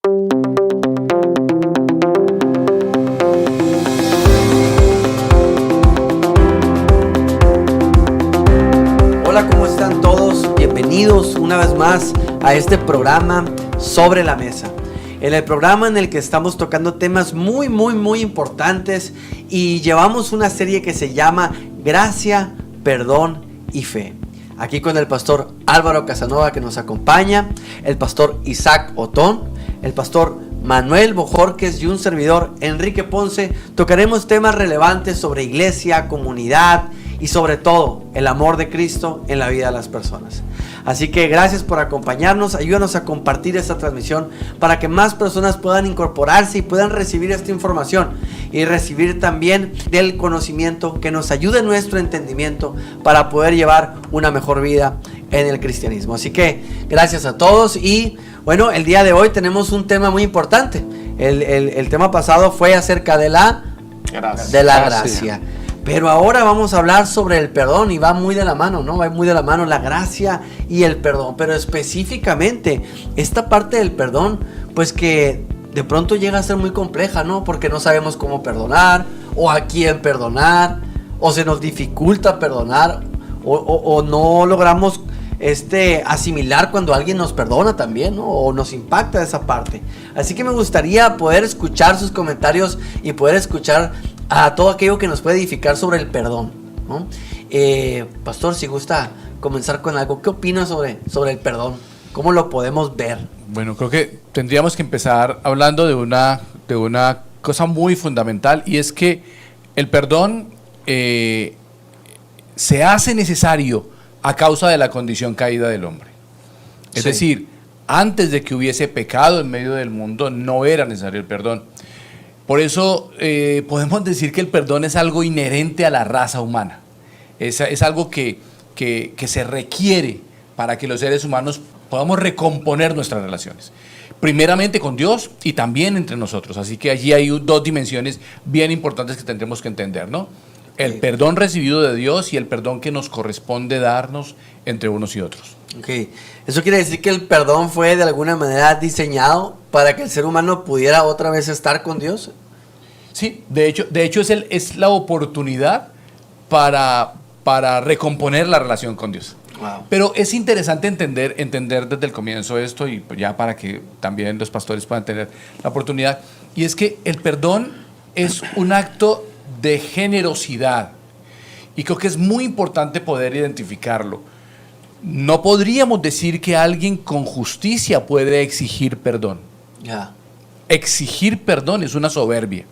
Hola, ¿cómo están todos? Bienvenidos una vez más a este programa Sobre la Mesa. En el programa en el que estamos tocando temas muy importantes y llevamos una serie que se llama Gracia, Perdón y Fe. Aquí con el pastor Álvaro Casanova, que nos acompaña, el pastor Isaac Otón, el pastor Manuel Bojorquez y un servidor, Enrique Ponce. Tocaremos temas relevantes sobre iglesia, comunidad y sobre todo el amor de Cristo en la vida de las personas. Así que gracias por acompañarnos, ayúdanos a compartir esta transmisión para que más personas puedan incorporarse y puedan recibir esta información y recibir también del conocimiento que nos ayude en nuestro entendimiento para poder llevar una mejor vida en el cristianismo. Así que gracias a todos y bueno, el día de hoy tenemos un tema muy importante. El tema pasado fue acerca de la gracia. Pero ahora vamos a hablar sobre el perdón y va muy de la mano, ¿no? Va muy de la mano la gracia y el perdón. Pero específicamente esta parte del perdón, pues que de pronto llega a ser muy compleja, ¿no? Porque no sabemos cómo perdonar o a quién perdonar o se nos dificulta perdonar o no logramos asimilar cuando alguien nos perdona también, ¿no? O nos impacta esa parte. Así que me gustaría poder escuchar sus comentarios y poder escuchar a todo aquello que nos puede edificar sobre el perdón, ¿no? Pastor, si gusta comenzar con algo, ¿qué opina sobre el perdón? ¿Cómo lo podemos ver? Bueno, creo que tendríamos que empezar hablando de una cosa muy fundamental, y es que el perdón se hace necesario a causa de la condición caída del hombre. Es decir, antes de que hubiese pecado en medio del mundo, no era necesario el perdón. Por eso podemos decir que el perdón es algo inherente a la raza humana. Es algo que se requiere para que los seres humanos podamos recomponer nuestras relaciones. Primeramente con Dios y también entre nosotros. Así que allí hay dos dimensiones bien importantes que tendremos que entender, ¿no? El perdón recibido de Dios y el perdón que nos corresponde darnos entre unos y otros. Okay. ¿Eso quiere decir que el perdón fue de alguna manera diseñado para que el ser humano pudiera otra vez estar con Dios? Sí, de hecho es la oportunidad para recomponer la relación con Dios. Wow. Pero es interesante entender desde el comienzo esto, y ya para que también los pastores puedan tener la oportunidad, y es que el perdón es un acto de generosidad, y creo que es muy importante poder identificarlo. No podríamos decir que alguien con justicia puede exigir perdón. Exigir perdón es una soberbia.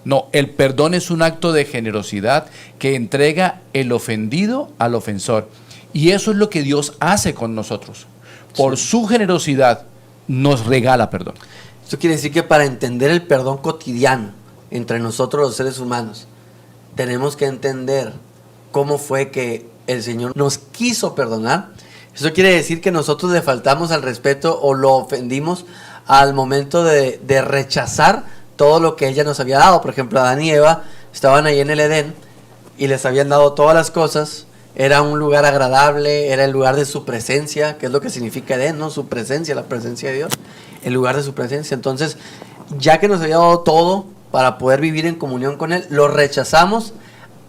No, el perdón es un acto de generosidad que entrega el ofendido al ofensor. Y eso es lo que Dios hace con nosotros. Por su generosidad nos regala perdón. Esto quiere decir que para entender el perdón cotidiano entre nosotros los seres humanos, tenemos que entender cómo fue que el Señor nos quiso perdonar. Eso quiere decir que nosotros le faltamos al respeto o lo ofendimos al momento de rechazar todo lo que ella nos había dado. Por ejemplo, Adán y Eva estaban ahí en el Edén y les habían dado todas las cosas. Era un lugar agradable, era el lugar de su presencia, que es lo que significa Edén, ¿no? Su presencia, la presencia de Dios, el lugar de su presencia. Entonces, ya que nos había dado todo para poder vivir en comunión con Él, lo rechazamos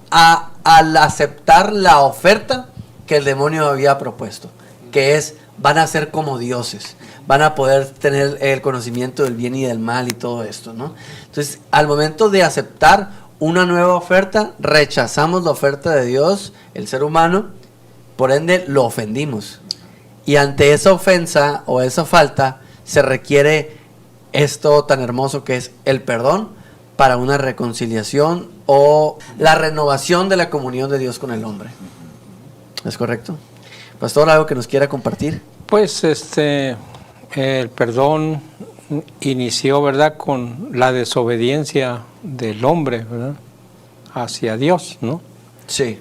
al aceptar la oferta que el demonio había propuesto, que es, van a ser como dioses, van a poder tener el conocimiento del bien y del mal y todo esto, ¿no? Entonces, al momento de aceptar una nueva oferta, rechazamos la oferta de Dios, el ser humano, por ende lo ofendimos. Y ante esa ofensa o esa falta, se requiere esto tan hermoso que es el perdón para una reconciliación o la renovación de la comunión de Dios con el hombre. ¿Es correcto? Pastor, ¿algo que nos quiera compartir? Pues el perdón inició, ¿verdad?, con la desobediencia del hombre, ¿verdad?, hacia Dios, ¿no? Sí.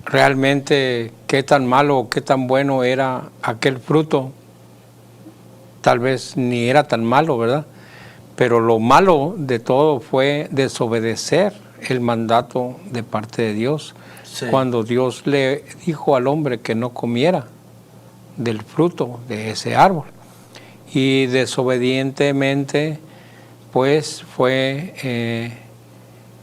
Realmente, qué tan malo o qué tan bueno era aquel fruto, tal vez ni era tan malo, ¿verdad? Pero lo malo de todo fue desobedecer el mandato de parte de Dios. Sí. Cuando Dios le dijo al hombre que no comiera del fruto de ese árbol. y desobedientemente pues fue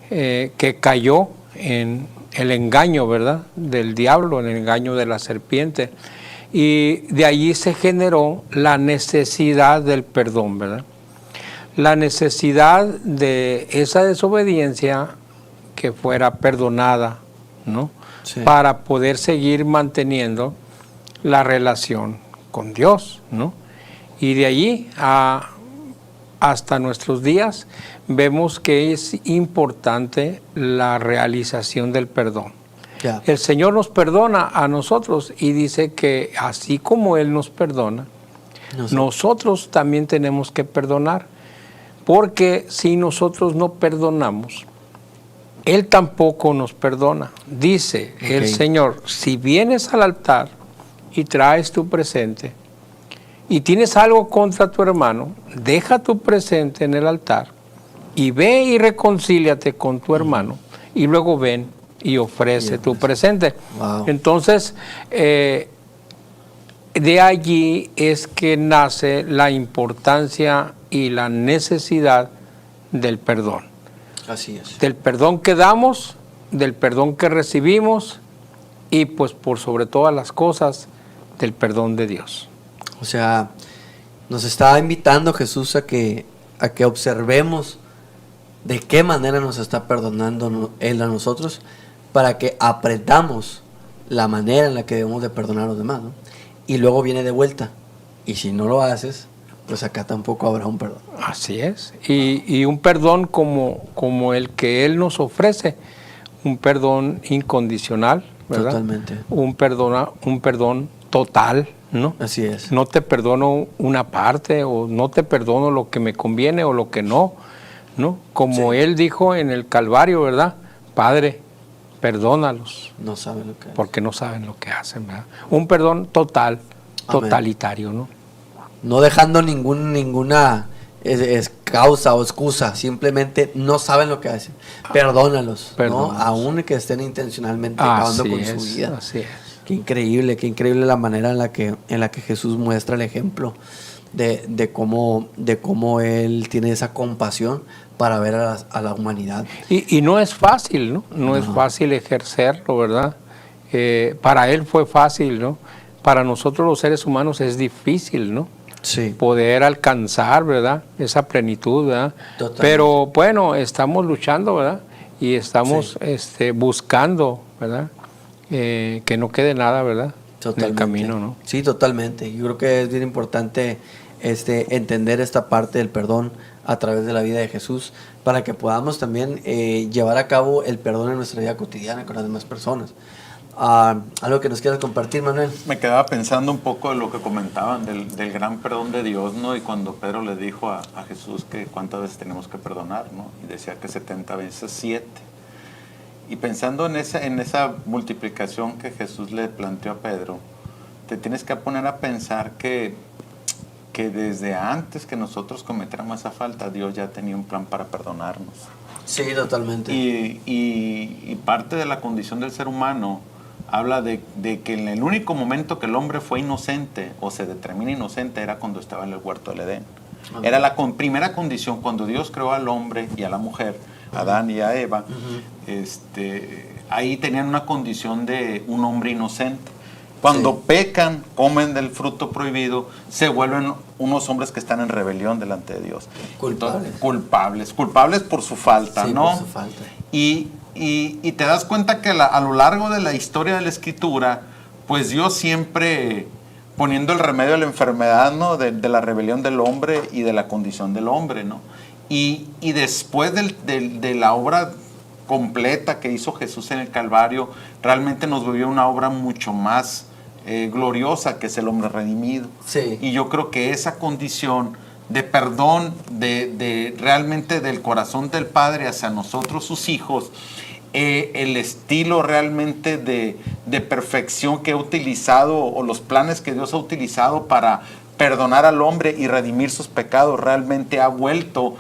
que cayó en el engaño, ¿verdad?, del diablo, en el engaño de la serpiente. Y de allí se generó la necesidad del perdón, ¿verdad? La necesidad de esa desobediencia que fuera perdonada, ¿no? Sí. Para poder seguir manteniendo la relación con Dios, ¿no? Y de allí hasta nuestros días vemos que es importante la realización del perdón. Ya. El Señor nos perdona a nosotros y dice que así como Él nos perdona, nosotros también tenemos que perdonar, porque si nosotros no perdonamos, Él tampoco nos perdona. Dice el Señor, si vienes al altar y traes tu presente y tienes algo contra tu hermano, deja tu presente en el altar y ve y reconcíliate con tu hermano y luego ven y ofrece tu presente. Wow. Entonces, de allí es que nace la importancia y la necesidad del perdón. Así es. Del perdón que damos, del perdón que recibimos y pues por sobre todas las cosas, del perdón de Dios. O sea, nos está invitando Jesús a que observemos de qué manera nos está perdonando Él a nosotros, para que aprendamos la manera en la que debemos de perdonar a los demás, ¿no? Y luego viene de vuelta. Y si no lo haces, pues acá tampoco habrá un perdón. Así es. Y un perdón como el que Él nos ofrece, un perdón incondicional, ¿verdad? Totalmente. Un perdón total, ¿no? Así es. No te perdono una parte o no te perdono lo que me conviene o lo que no, ¿no? Como Él dijo en el Calvario, ¿verdad? Padre, perdónalos. No saben lo que es. Porque no saben lo que hacen, ¿verdad? Un perdón total, totalitario, ¿no? No dejando ninguna causa o excusa, simplemente no saben lo que hacen. Perdónalos, ¿no? Aún que estén intencionalmente acabando con su vida. Así es. Qué increíble la manera en la que Jesús muestra el ejemplo de cómo Él tiene esa compasión para ver a la humanidad. Y no es fácil, ¿no? No es fácil ejercerlo, ¿verdad? Para Él fue fácil, ¿no? Para nosotros los seres humanos es difícil, ¿no? Sí. Poder alcanzar, ¿verdad? Esa plenitud, ¿verdad? Totalmente. Pero bueno, estamos luchando, ¿verdad? Y estamos buscando, ¿verdad? Que no quede nada, ¿verdad? Totalmente. En el camino, ¿no? Sí, totalmente. Yo creo que es bien importante entender esta parte del perdón a través de la vida de Jesús, para que podamos también llevar a cabo el perdón en nuestra vida cotidiana con las demás personas. ¿Algo que nos quieras compartir, Manuel? Me quedaba pensando un poco de lo que comentaban del gran perdón de Dios, ¿no? Y cuando Pedro le dijo a Jesús que cuántas veces tenemos que perdonar, ¿no? Y decía que 70 veces 7. Y pensando en esa multiplicación que Jesús le planteó a Pedro, te tienes que poner a pensar que desde antes que nosotros cometiéramos esa falta, Dios ya tenía un plan para perdonarnos. Sí, totalmente. Y parte de la condición del ser humano habla de que en el único momento que el hombre fue inocente o se determina inocente era cuando estaba en el huerto del Edén. Amén. Era la primera condición cuando Dios creó al hombre y a la mujer, a Adán y a Eva. Ahí tenían una condición de un hombre inocente. Cuando pecan, comen del fruto prohibido, se vuelven unos hombres que están en rebelión delante de Dios. Culpables por su falta, sí, ¿no? Por su falta. Y te das cuenta que a lo largo de la historia de la Escritura, pues Dios siempre poniendo el remedio a la enfermedad, ¿no? De la rebelión del hombre y de la condición del hombre, ¿no? Y después de la obra completa que hizo Jesús en el Calvario, realmente nos vivió una obra mucho más gloriosa, que es el hombre redimido. Sí. Y yo creo que esa condición de perdón de realmente del corazón del Padre hacia nosotros, sus hijos, el estilo realmente de perfección que ha utilizado, o los planes que Dios ha utilizado para perdonar al hombre y redimir sus pecados, realmente ha vuelto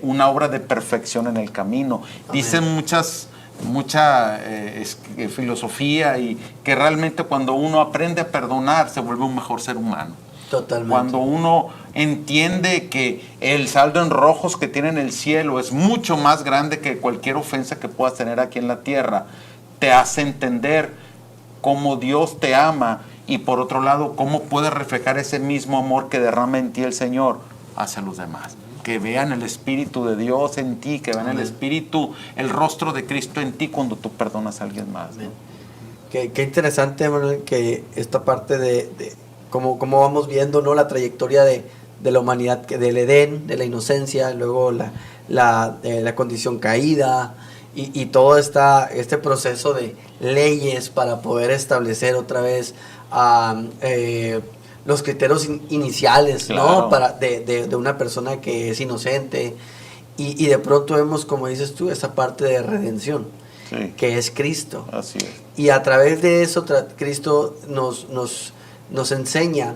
una obra de perfección en el camino. Amén. Dicen mucha filosofía, y que realmente cuando uno aprende a perdonar se vuelve un mejor ser humano. Totalmente. Cuando uno entiende que el saldo en rojos que tiene en el cielo es mucho más grande que cualquier ofensa que puedas tener aquí en la tierra, te hace entender cómo Dios te ama y por otro lado, cómo puedes reflejar ese mismo amor que derrama en ti el Señor hacia los demás. Que vean el Espíritu de Dios en ti, que vean el Espíritu, el rostro de Cristo en ti cuando tú perdonas a alguien más, ¿no? Qué interesante, Manuel, que esta parte de cómo vamos viendo, ¿no?, la trayectoria de la humanidad, del Edén, de la inocencia, luego la condición caída y todo este proceso de leyes para poder establecer otra vez los criterios iniciales, claro, ¿no?, de una persona que es inocente y de pronto vemos, como dices tú, esa parte de redención, Sí. que es Cristo. Así es. Y a través de eso Cristo nos enseña,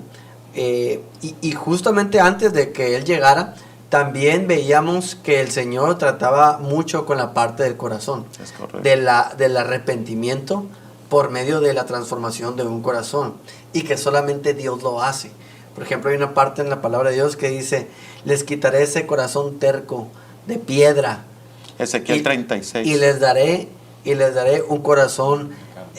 y justamente antes de que Él llegara, también veíamos que el Señor trataba mucho con la parte del corazón, Es correcto. del arrepentimiento por medio de la transformación de un corazón, y que solamente Dios lo hace. Por ejemplo, hay una parte en la palabra de Dios que dice: les quitaré ese corazón terco de piedra Ezequiel 36. y les daré un corazón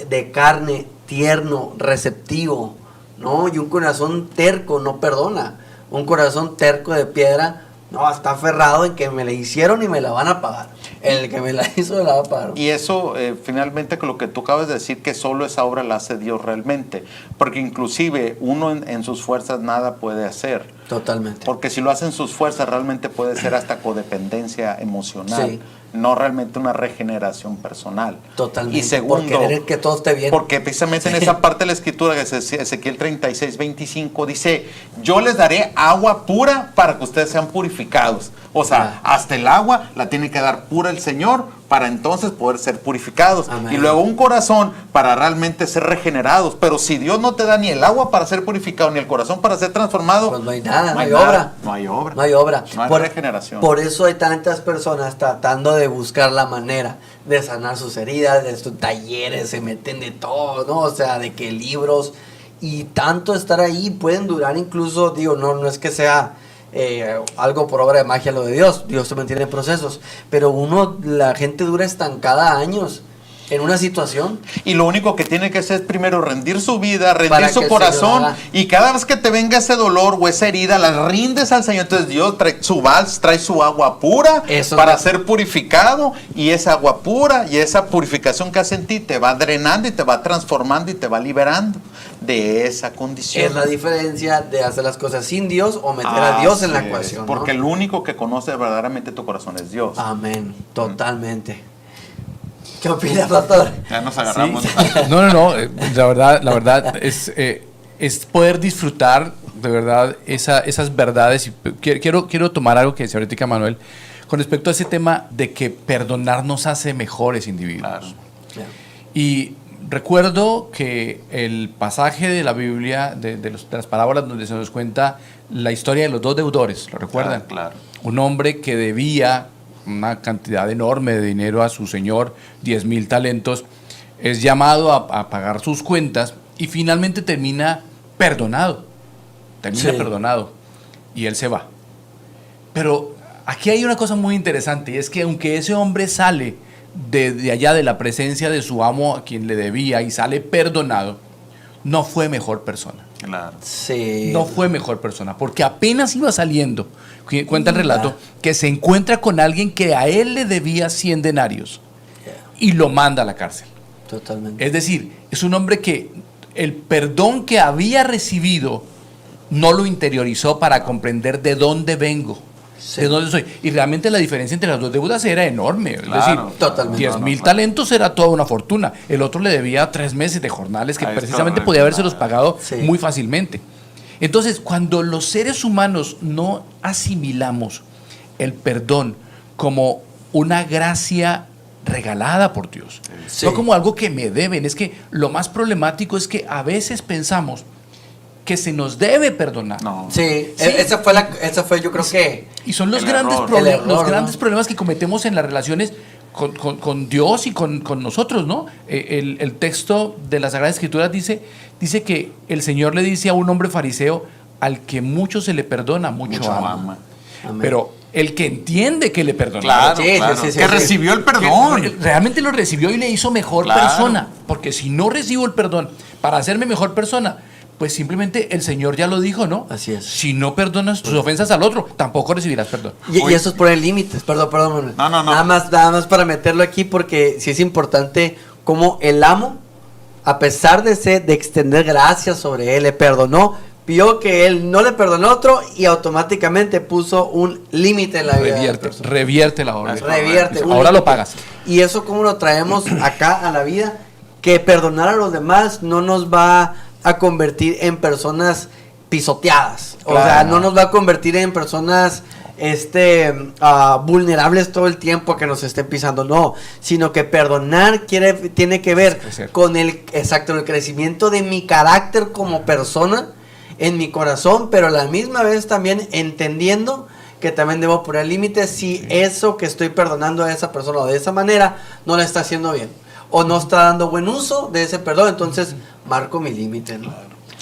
de carne, tierno, receptivo, ¿no? Y un corazón terco no perdona. Un corazón terco de piedra, no, está aferrado en que me la hicieron y me la van a pagar. El que me la hizo me la va a pagar. Y eso, finalmente, con lo que tú acabas de decir, que solo esa obra la hace Dios realmente. Porque inclusive uno en sus fuerzas nada puede hacer. Totalmente. Porque si lo hacen sus fuerzas, realmente puede ser hasta codependencia emocional. Sí. No realmente una regeneración personal. Totalmente. Y segundo, por querer que todo esté bien. porque precisamente en esa parte de la escritura, que es Ezequiel 36, 25, dice: yo les daré agua pura para que ustedes sean purificados. O sea, hasta el agua la tiene que dar pura el Señor para entonces poder ser purificados. Amén. Y luego un corazón para realmente ser regenerados. Pero si Dios no te da ni el agua para ser purificado, ni el corazón para ser transformado, Pues no hay nada, no hay nada, obra. No hay obra. No hay obra. No hay regeneración. Por eso hay tantas personas tratando de buscar la manera de sanar sus heridas, de sus talleres, se meten de todo, ¿no? O sea, de que libros y tanto estar ahí pueden durar incluso, digo, no es que sea algo por obra de magia lo de Dios también tiene procesos, pero la gente dura estancada años en una situación. Y lo único que tiene que hacer es primero rendir su vida, rendir Para su que el corazón, Señor haga. y cada vez que te venga ese dolor o esa herida, la rindes al Señor. Entonces Dios trae su vals, trae su agua pura Eso para es. ser purificado, y esa agua pura y esa purificación que hace en ti te va drenando y te va transformando y te va liberando de esa condición. Es la diferencia de hacer las cosas sin Dios o meter a Dios en la Así es, ecuación, ¿no? porque el único que conoce verdaderamente tu corazón es Dios. Amén, totalmente. ¿Qué opina, pastor? Ya nos agarramos. Sí. No, la verdad es poder disfrutar de verdad esas verdades. Y quiero tomar algo que decía ahorita Manuel con respecto a ese tema de que perdonar nos hace mejores individuos. Claro. Claro. Y recuerdo que el pasaje de la Biblia, de las parábolas donde se nos cuenta la historia de los dos deudores, ¿lo recuerdan? Claro. Un hombre que debía una cantidad enorme de dinero a su señor, 10,000 talentos, es llamado a pagar sus cuentas y finalmente termina perdonado. Perdonado. Y él se va. Pero aquí hay una cosa muy interesante, y es que aunque ese hombre sale de allá de la presencia de su amo a quien le debía y sale perdonado, no fue mejor persona. Claro. Sí. No fue mejor persona, porque apenas iba saliendo, cuenta el relato, que se encuentra con alguien que a él le debía 100 denarios y lo manda a la cárcel. Totalmente. Es decir, es un hombre que el perdón que había recibido no lo interiorizó para comprender de dónde vengo, Sí. de dónde soy. Y realmente la diferencia entre las dos deudas era enorme. Es Claro, decir, totalmente. 10,000 talentos era toda una fortuna. El otro le debía 3 meses de jornales que Es precisamente correcto. podía habérselos pagado Sí. muy fácilmente. Entonces, cuando los seres humanos no asimilamos el perdón como una gracia regalada por Dios, Sí. no como algo que me deben, es que lo más problemático es que a veces pensamos que se nos debe perdonar. No. Sí, Sí. esa fue yo creo que... Y son los El grandes, error. El error, los ¿no? grandes problemas que cometemos en las relaciones con Dios y con nosotros, ¿no? El texto de la Sagrada Escritura dice que el Señor le dice a un hombre fariseo: al que mucho se le perdona, mucho ama. Amén. Pero el que entiende que le perdonó, Claro, Sí, claro. sí, sí, que sí. recibió el perdón. que realmente lo recibió y le hizo mejor Claro. persona. Porque si no recibo el perdón para hacerme mejor persona, pues simplemente el Señor ya lo dijo, ¿no? Así es. Si no perdonas tus ofensas al otro, tampoco recibirás perdón. Y eso es poner límites, perdón, Manuel. No. Nada más para meterlo aquí, porque sí es importante como el amo, a pesar de extender gracias sobre él, le perdonó, vio que él no le perdonó a otro y automáticamente puso un límite en la vida. Revierte la orden. Revierte. un Ahora lo límite. pagas. Y eso como lo traemos acá a la vida, que perdonar a los demás no nos va a convertir en personas pisoteadas. O Claro. sea, no nos va a convertir en personas vulnerables todo el tiempo que nos estén pisando, no, sino que perdonar tiene que ver Crecer. con el crecimiento de mi carácter como persona, en mi corazón, pero a la misma vez también entendiendo que también debo poner límites si eso que estoy perdonando a esa persona o de esa manera no la está haciendo bien o no está dando buen uso de ese perdón, entonces marco mi límite, ¿no?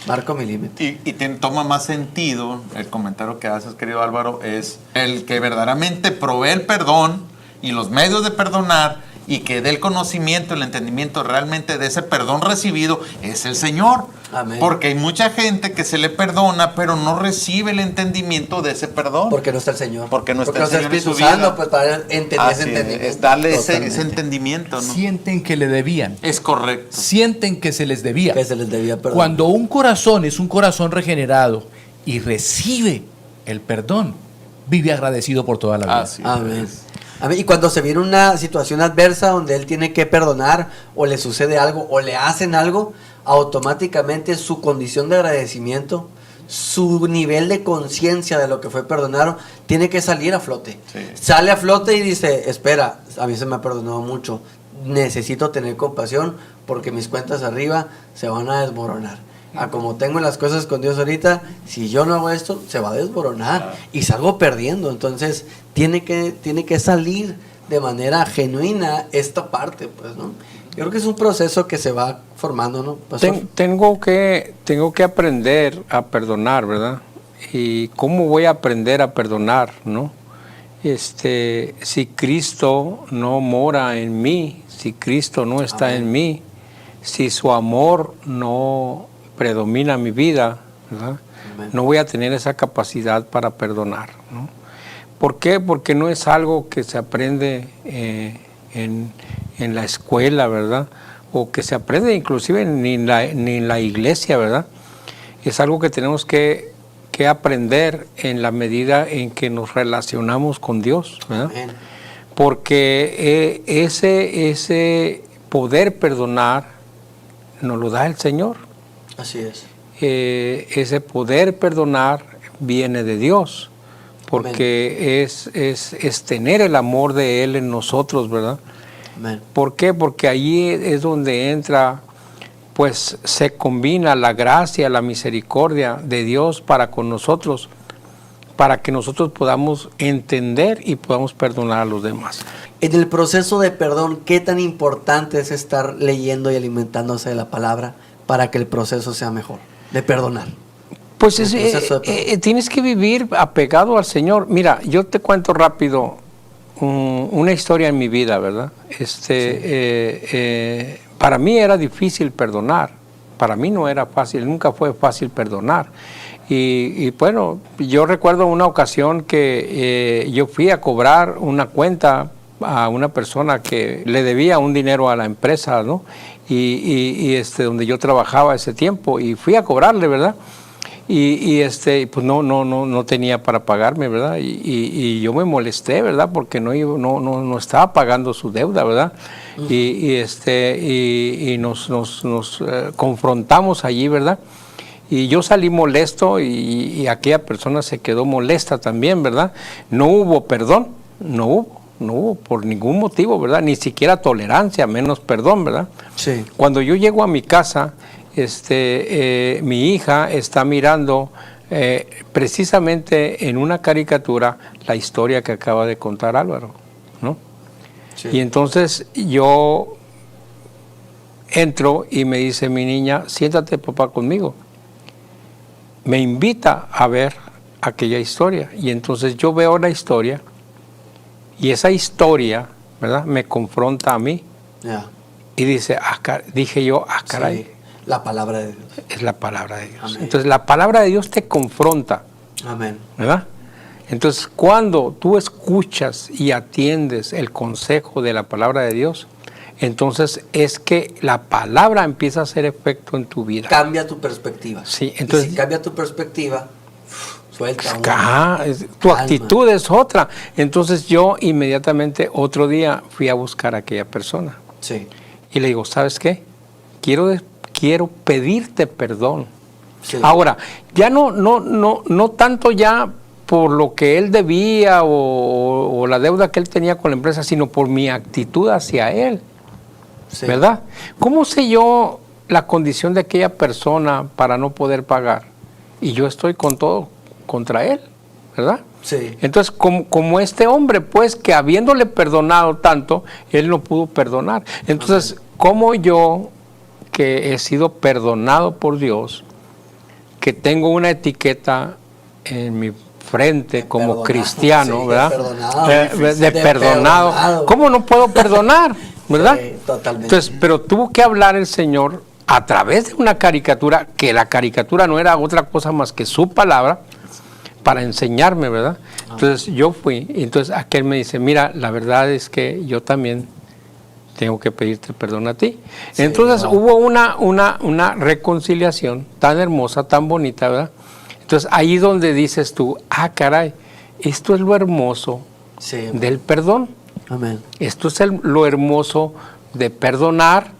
Marco mi límite. Y toma más sentido el comentario que haces, querido Álvaro, es el que verdaderamente provee el perdón y los medios de perdonar y que dé el conocimiento, el entendimiento realmente de ese perdón recibido es el Señor. Amén. Porque hay mucha gente que se le perdona, pero no recibe el entendimiento de ese perdón. Porque no está el Señor. Porque no está el Señor en Espíritu su vida. Santo, pues para entender Así ese es, entendimiento. es darle ese Totalmente. entendimiento, ¿no? Sienten que le debían. Es correcto. Sienten que se les debía. Que se les debía perdonar. Cuando un corazón es un corazón regenerado y recibe el perdón, vive agradecido por toda la vida. Así es. Amén. Amén. Y cuando se viene una situación adversa donde él tiene que perdonar o le sucede algo o le hacen algo, automáticamente su condición de agradecimiento, su nivel de conciencia de lo que fue perdonado, tiene que salir a flote. Sí. Sale a flote y dice, espera, a mí se me ha perdonado mucho, necesito tener compasión porque mis cuentas arriba se van a desmoronar. A como tengo las cosas con Dios ahorita, si yo no hago esto, se va a desmoronar y salgo perdiendo. Entonces, tiene que salir de manera genuina esta parte, pues, ¿no? Yo creo que es un proceso que se va formando, ¿no, pastor? Tengo que aprender a perdonar, ¿verdad? ¿Y cómo voy a aprender a perdonar, no? Si Cristo no mora en mí, si Cristo no está Amén. en mí, si su amor no predomina mi vida, ¿verdad? Amén. No voy a tener esa capacidad para perdonar, ¿no? ¿Por qué? Porque no es algo que se aprende en la escuela, ¿verdad? O que se aprende inclusive ni en la iglesia, ¿verdad? Es algo que tenemos que aprender en la medida en que nos relacionamos con Dios, ¿verdad? Amén. Porque ese poder perdonar nos lo da el Señor. Así es. Ese poder perdonar viene de Dios, porque es tener el amor de Él en nosotros, ¿verdad? Amén. ¿Por qué? Porque allí es donde entra, pues se combina la gracia, la misericordia de Dios para con nosotros, para que nosotros podamos entender y podamos perdonar a los demás. En el proceso de perdón, ¿qué tan importante es estar leyendo y alimentándose de la palabra para que el proceso sea mejor? De perdonar. Pues El proceso de tienes que vivir apegado al Señor. Mira, yo te cuento rápido una historia en mi vida, ¿verdad? Para mí era difícil perdonar. Para mí no era fácil, nunca fue fácil perdonar. Y bueno, yo recuerdo una ocasión que yo fui a cobrar una cuenta a una persona que le debía un dinero a la empresa, ¿no? Y donde yo trabajaba ese tiempo, y fui a cobrarle, ¿verdad? Pues no tenía para pagarme, ¿verdad? Y yo me molesté, ¿verdad? Porque no estaba pagando su deuda, ¿verdad? Y nos confrontamos allí, ¿verdad? Y yo salí molesto y aquella persona se quedó molesta también, ¿verdad? No hubo perdón, no hubo por ningún motivo, ¿verdad? Ni siquiera tolerancia, menos perdón, ¿verdad? Sí. Cuando yo llego a mi casa, mi hija está mirando precisamente en una caricatura la historia que acaba de contar Álvaro, ¿no? Sí. Y entonces yo entro y me dice mi niña, siéntate papá conmigo. me invita a ver aquella historia. Y entonces yo veo la historia y esa historia, ¿verdad?, me confronta a mí. Ya. Y dije yo, caray, Sí, la palabra de Dios. es la palabra de Dios. Amén. Entonces la palabra de Dios te confronta, Amén. ¿verdad? Entonces cuando tú escuchas y atiendes el consejo de la palabra de Dios, entonces es que la palabra empieza a hacer efecto en tu vida. Cambia tu perspectiva. Sí, Y entonces- si cambia tu perspectiva, suelta uno. Tu Calma. actitud es otra. Entonces yo inmediatamente otro día fui a buscar a aquella persona Sí, y le digo, ¿sabes qué? Quiero pedirte perdón. sí. Ahora, ya no tanto ya por lo que él debía o la deuda que él tenía con la empresa, sino por mi actitud hacia él, Sí. ¿verdad? ¿Cómo sé yo la condición de aquella persona para no poder pagar? Y yo estoy con todo contra él, ¿verdad? Sí. Entonces, como este hombre, pues, que habiéndole perdonado tanto, él no pudo perdonar. Entonces, como yo, que he sido perdonado por Dios, que tengo una etiqueta en mi frente como perdonado, cristiano, sí, ¿verdad? de perdonado. De perdonado. perdonado. ¿Cómo no puedo perdonar? ¿Verdad? Sí, totalmente. Entonces, pero tuvo que hablar el Señor a través de una caricatura, que la caricatura no era otra cosa más que su palabra, para enseñarme, ¿verdad? Entonces yo fui, y entonces aquel me dice, mira, la verdad es que yo también tengo que pedirte perdón a ti. Sí, Entonces wow. hubo una reconciliación tan hermosa, tan bonita, ¿verdad? Entonces ahí donde dices tú, caray, esto es lo hermoso Sí. del perdón. Amén. Esto es lo hermoso de perdonar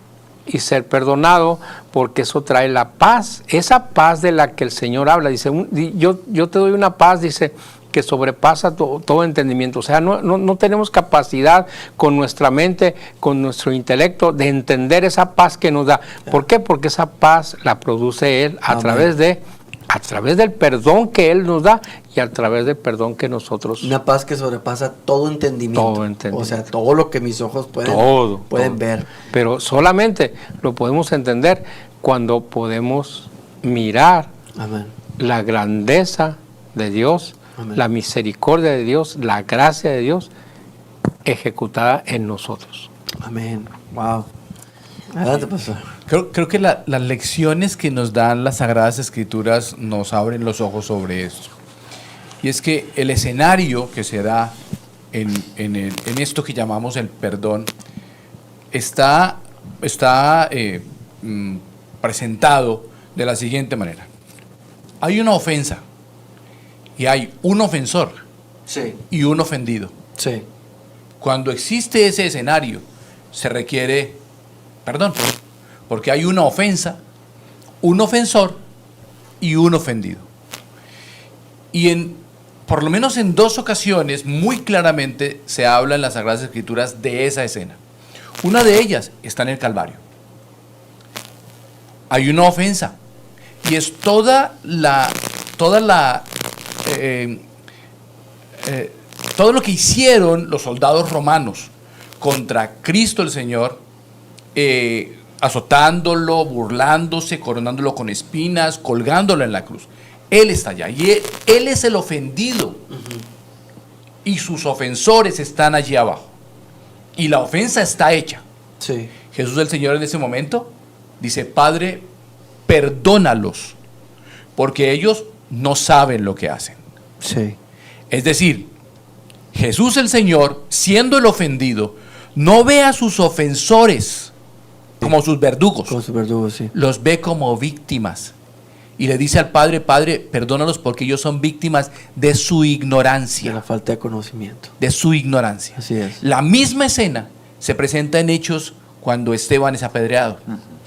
y ser perdonado, porque eso trae la paz, esa paz de la que el Señor habla. Dice, yo te doy una paz, dice, que sobrepasa todo entendimiento. O sea, no tenemos capacidad con nuestra mente, con nuestro intelecto, de entender esa paz que nos da. ¿Por qué? Porque esa paz la produce Él a Amén. través del perdón que Él nos da y a través del perdón que nosotros... Una paz que sobrepasa todo entendimiento. Todo entendimiento. O sea, todo lo que mis ojos pueden Todo. ver. Pero solamente lo podemos entender cuando podemos mirar Amén. la grandeza de Dios, Amén. la misericordia de Dios, la gracia de Dios ejecutada en nosotros. Amén. Wow. Adelante, pastor. Creo que las lecciones que nos dan las Sagradas Escrituras nos abren los ojos sobre esto. Y es que el escenario que se da en esto que llamamos el perdón está presentado de la siguiente manera. Hay una ofensa y hay un ofensor Sí. y un ofendido. Sí. Cuando existe ese escenario, se requiere perdón, porque hay una ofensa, un ofensor y un ofendido. Y por lo menos en 2 ocasiones, muy claramente se habla en las Sagradas Escrituras de esa escena. Una de ellas está en el Calvario. Hay una ofensa y es todo lo que hicieron los soldados romanos contra Cristo el Señor, azotándolo, burlándose, coronándolo con espinas, colgándolo en la cruz. Él está allá y él es el ofendido. Y sus ofensores están allí abajo. Y la ofensa está hecha. Sí. Jesús el Señor en ese momento dice, Padre, perdónalos, porque ellos no saben lo que hacen. Sí. Es decir, Jesús el Señor, siendo el ofendido, no ve a sus ofensores como sus verdugos, Con su verdugo, sí. los ve como víctimas. Y le dice al Padre, Padre, perdónalos porque ellos son víctimas de su De ignorancia. la falta de conocimiento. De su ignorancia. Así es. La misma escena se presenta en Hechos cuando Esteban es apedreado.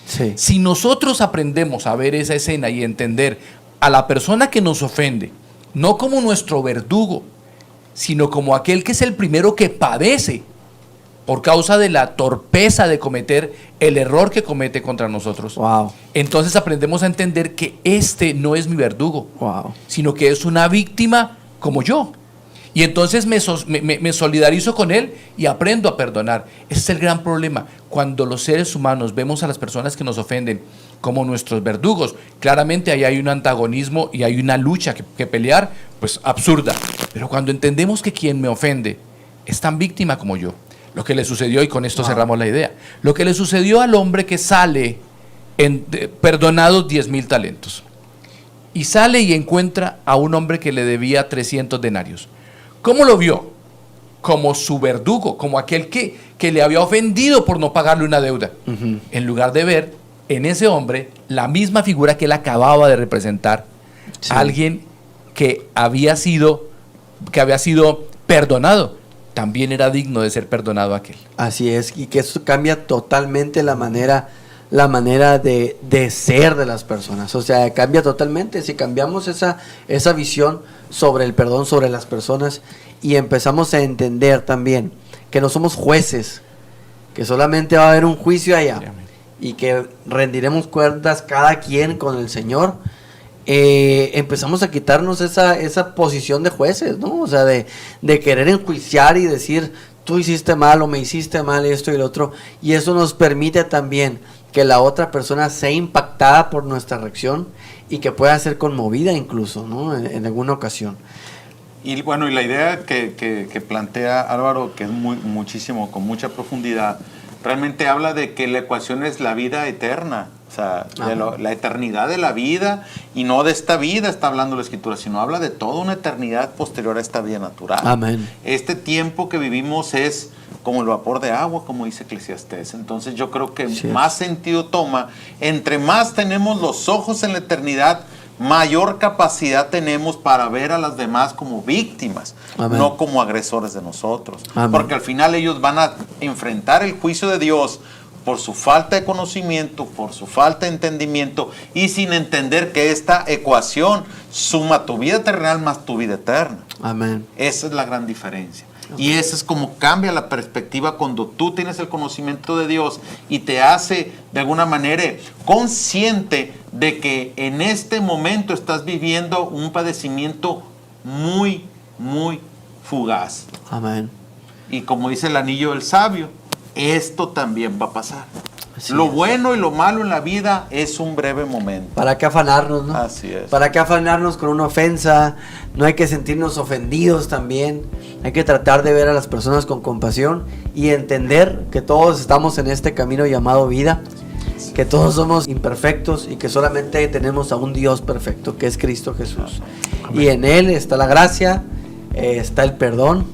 Sí. Si nosotros aprendemos a ver esa escena y entender a la persona que nos ofende, no como nuestro verdugo, sino como aquel que es el primero que padece por causa de la torpeza de cometer el error que comete contra nosotros, Wow. entonces aprendemos a entender que este no es mi verdugo, Wow. sino que es una víctima como yo. Y entonces me solidarizo con él y aprendo a perdonar. Ese es el gran problema. Cuando los seres humanos vemos a las personas que nos ofenden como nuestros verdugos. Claramente ahí hay un antagonismo y hay una lucha que pelear, pues absurda. Pero cuando entendemos que quien me ofende es tan víctima como yo, lo que le sucedió, y con esto cerramos la idea, lo que le sucedió al hombre que sale perdonados 10,000 talentos, y sale y encuentra a un hombre que le debía 300 denarios. ¿Cómo lo vio? Como su verdugo, como aquel que le había ofendido por no pagarle una deuda, en lugar de ver en ese hombre la misma figura que él acababa de representar, alguien que había sido perdonado, también era digno de ser perdonado aquel. Así es, y que eso cambia totalmente la manera de ser de las personas. O sea, cambia totalmente. Si cambiamos esa visión sobre el perdón, sobre las personas, y empezamos a entender también que no somos jueces, que solamente va a haber un juicio allá, y que rendiremos cuentas cada quien con el Señor, empezamos a quitarnos esa posición de jueces, ¿no? O sea, de querer enjuiciar y decir, tú hiciste mal o me hiciste mal, esto y lo otro, y eso nos permite también que la otra persona sea impactada por nuestra reacción y que pueda ser conmovida incluso, ¿no? En alguna ocasión. Y bueno, y la idea que plantea Álvaro, que es muchísimo, con mucha profundidad, realmente habla de que la ecuación es la vida eterna, o sea, la eternidad de la vida, y no de esta vida está hablando la Escritura, sino habla de toda una eternidad posterior a esta vida natural. Amén. Este tiempo que vivimos es como el vapor de agua, como dice Eclesiastés. Entonces yo creo que más sentido toma, entre más tenemos los ojos en la eternidad, mayor capacidad tenemos para ver a las demás como víctimas, no como agresores de nosotros. Porque al final ellos van a enfrentar el juicio de Dios por su falta de conocimiento, por su falta de entendimiento, y sin entender que esta ecuación suma tu vida terrenal más tu vida eterna. Amén. Esa es la gran diferencia. Y eso es como cambia la perspectiva cuando tú tienes el conocimiento de Dios y te hace de alguna manera consciente de que en este momento estás viviendo un padecimiento muy, muy fugaz. Amén. Y como dice el anillo del sabio, esto también va a pasar. Así lo es. bueno y lo malo en la vida es un breve momento. ¿Para qué afanarnos, no? Así es. ¿Para qué afanarnos con una ofensa? No hay que sentirnos ofendidos también. Hay que tratar de ver a las personas con compasión y entender que todos estamos en este camino llamado vida, que todos somos imperfectos y que solamente tenemos a un Dios perfecto, que es Cristo Jesús. Amén. Y en Él está la gracia, está el perdón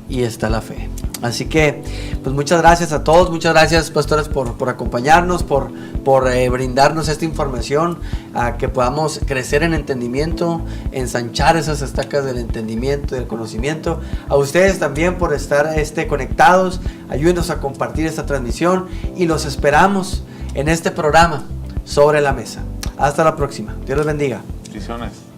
y está la fe. Así que, pues muchas gracias a todos, muchas gracias pastores por acompañarnos, por brindarnos esta información, a que podamos crecer en entendimiento, ensanchar esas estacas del entendimiento y del conocimiento. A ustedes también por estar conectados, ayúdenos a compartir esta transmisión y los esperamos en este programa Sobre la Mesa. Hasta la próxima, Dios los bendiga. Bendiciones.